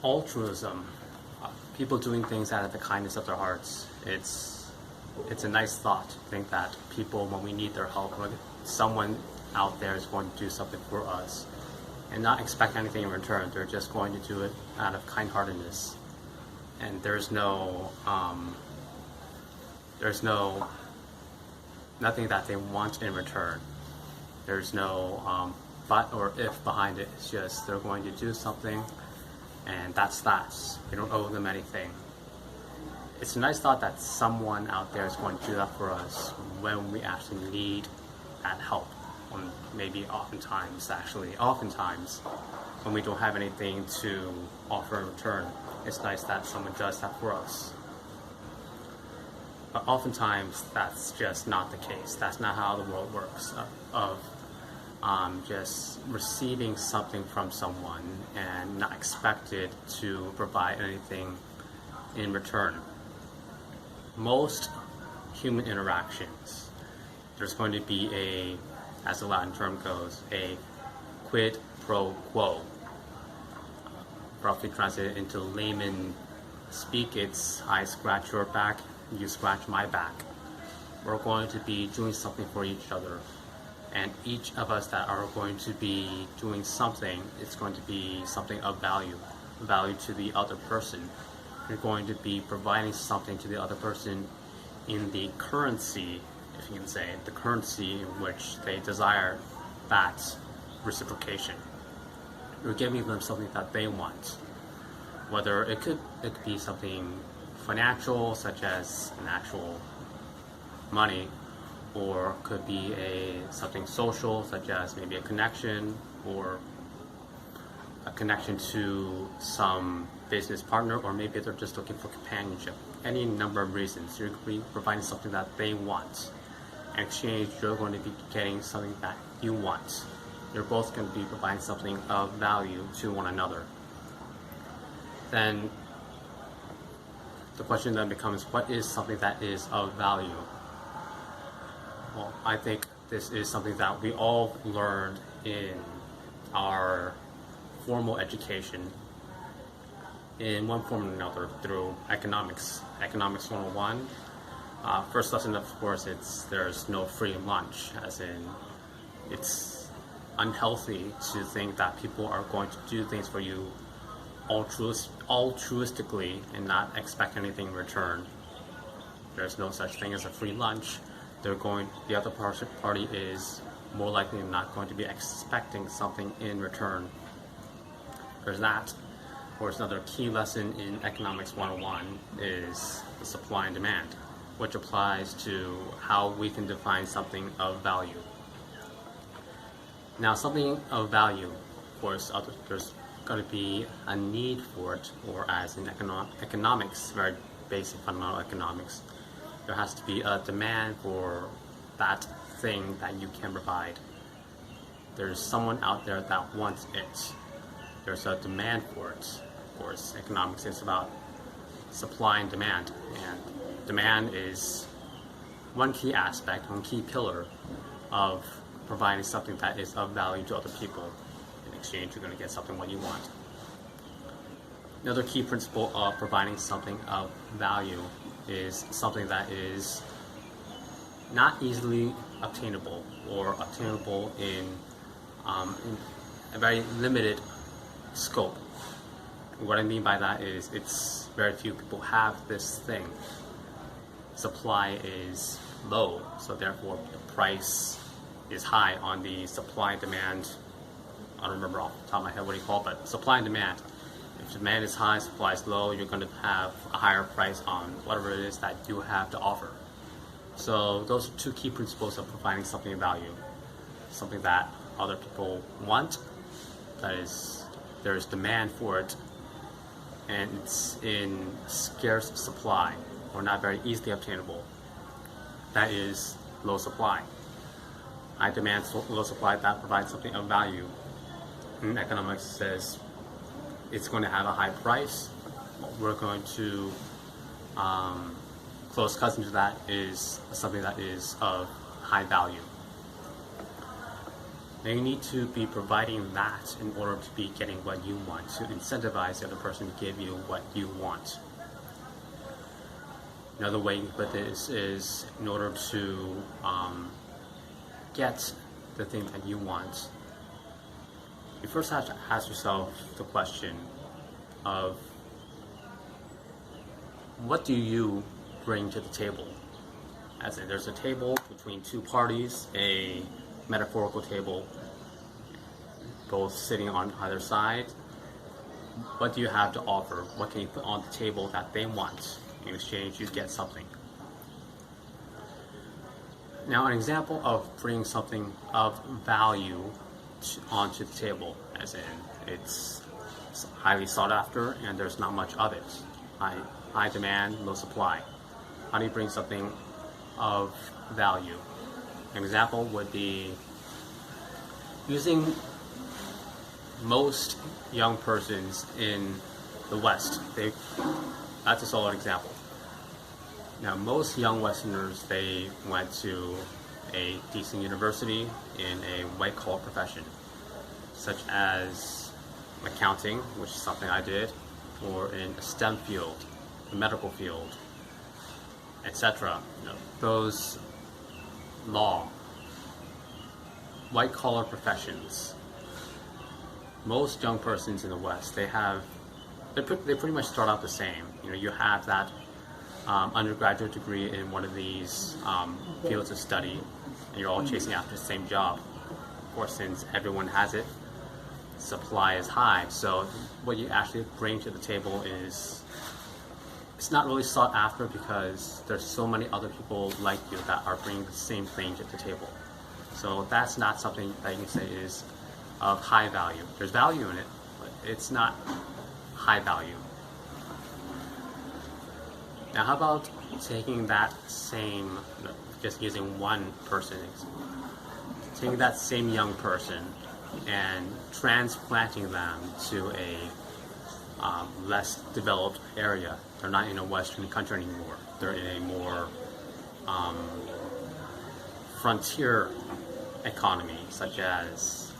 altruism, people doing things out of the kindness of their hearts. It's a nice thought to think that people, when we need their help, when someone out there is going to do something for us and not expect anything in return. They're just going to do it out of kind-heartedness, and there's no nothing that they want in return. There's no but or if behind it. It's just they're going to do something, and that's that. We don't owe them anything. It's a nice thought that someone out there is going to do that for us when we actually need that help. Maybe oftentimes when we don't have anything to offer in return, it's nice that someone does that for us. But oftentimes that's just not the case. That's not how the world works, of just receiving something from someone and not expected to provide anything in return. Most human interactions, there's going to be as the Latin term goes, a quid pro quo. Roughly translated into layman speak, it's I scratch your back, you scratch my back. We're going to be doing something for each other, and each of us that are going to be doing something, it's going to be something of value to the other person. You're going to be providing something to the other person in the currency, if you can say, the currency in which they desire that reciprocation. You're giving them something that they want. Whether it could be something financial, such as an actual money, or could be something social, such as maybe a connection, or a connection to some business partner, or maybe they're just looking for companionship. Any number of reasons. You're providing something that they want. In exchange, you're going to be getting something that you want. You're both going to be providing something of value to one another. Then the question then becomes, what is something that is of value? Well, I think this is something that we all learned in our formal education in one form or another through economics. Economics 101. First lesson, of course, there's no free lunch, as in it's unhealthy to think that people are going to do things for you altruistically and not expect anything in return. There's no such thing as a free lunch. The other party is more likely not going to be expecting something in return. There's that. Of course, another key lesson in Economics 101 is the supply and demand, which applies to how we can define something of value. Now, something of value, of course, there's going to be a need for it, or as in economics, very basic fundamental economics, there has to be a demand for that thing that you can provide. There's someone out there that wants it. There's a demand for it. Of course, economics is about supply and demand, and demand is one key aspect, one key pillar of providing something that is of value to other people. In exchange, you're going to get something what you want. Another key principle of providing something of value is something that is not easily obtainable, or obtainable in a very limited scope. What I mean by that is it's very few people have this thing. Supply is low, so therefore the price is high on the supply and demand. I don't remember off the top of my head what you call it, but supply and demand. If demand is high, supply is low, you're going to have a higher price on whatever it is that you have to offer. So those are two key principles of providing something of value. Something that other people want, that is, there's demand for it, and it's in scarce supply, or not very easily obtainable. That is low supply. I demand low supply that provides something of value. And economics says it's going to have a high price. We're going to close cousin to that is something that is of high value. Now you need to be providing that in order to be getting what you want, to incentivize the other person to give you what you want. Another way to put this is, in order to get the thing that you want, you first have to ask yourself the question of, what do you bring to the table? As in, there's a table between two parties, a metaphorical table, both sitting on either side. What do you have to offer? What can you put on the table that they want? In exchange, you get something. Now, an example of bringing something of value onto the table, as in it's highly sought after and there's not much of it. High demand, low supply. How do you bring something of value? An example would be using most young persons in the West. That's a solid example. Now, most young Westerners, they went to a decent university in a white-collar profession, such as accounting, which is something I did, or in a STEM field, the medical field, etc. Those law, white-collar professions. Most young persons in the West, they pretty much start out the same. You have that undergraduate degree in one of these fields of study, and you're all chasing after the same job. Of course, since everyone has it, supply is high. So what you actually bring to the table is, it's not really sought after because there's so many other people like you that are bringing the same thing to the table. So that's not something that you can say is of high value. There's value in it, but it's not high value. Now, how about taking that same, just using one person, taking that same young person and transplanting them to a less developed area. They're not in a Western country anymore. They're in a more frontier economy, such as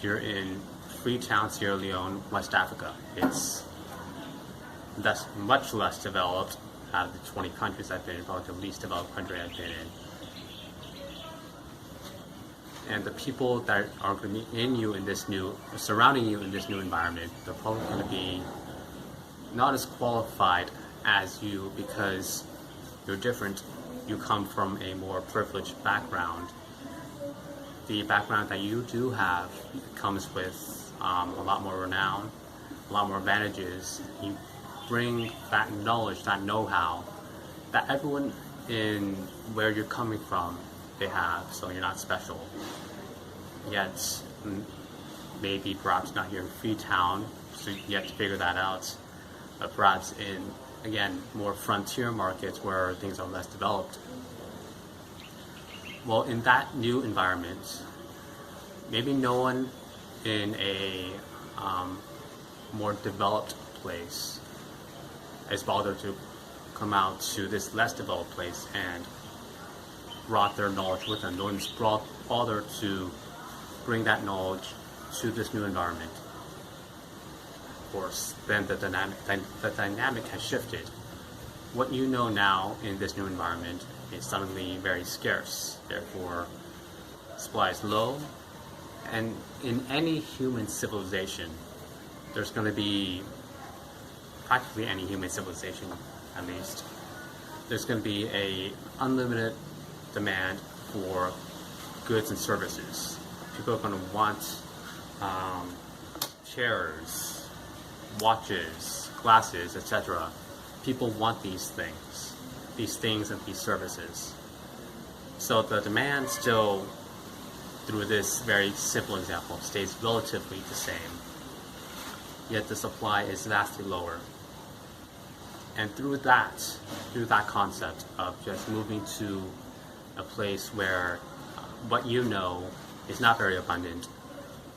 you're in Freetown, Sierra Leone, West Africa. It's much less developed. Out of the 20 countries I've been in, probably the least developed country I've been in. And the people that are going to be surrounding you in this new environment, they're probably going to be not as qualified as you because you're different. You come from a more privileged background. The background that you do have comes with a lot more renown, a lot more advantages. You bring that knowledge, that know-how, that everyone in where you're coming from, they have, so you're not special. Yet, maybe perhaps not here in Freetown, so you have to figure that out. But perhaps in, again, more frontier markets where things are less developed. Well, in that new environment, maybe no one in a more developed place is bothered to come out to this less developed place and brought their knowledge with them. No one's bothered to bring that knowledge to this new environment. Of course, then the dynamic has shifted. What you know now in this new environment is suddenly very scarce. Therefore, supply is low. And in any human civilization, there's going to be, practically any human civilization at least, there's going to be a unlimited demand for goods and services. People are going to want chairs, watches, glasses, etc. People want these things and these services. So the demand still, through this very simple example, stays relatively the same, yet the supply is vastly lower. And through that concept of just moving to a place where what you know is not very abundant,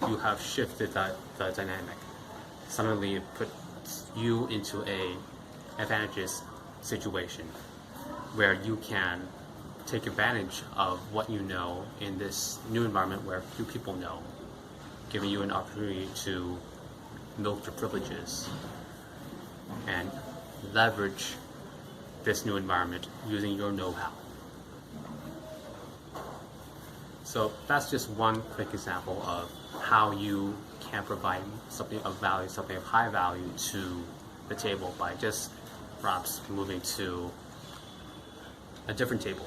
you have shifted the dynamic. Suddenly it puts you into a advantageous situation where you can take advantage of what you know in this new environment where few people know, giving you an opportunity to milk your privileges and leverage this new environment using your know-how. So that's just one quick example of how you can provide something of value, something of high value to the table by just perhaps moving to a different table.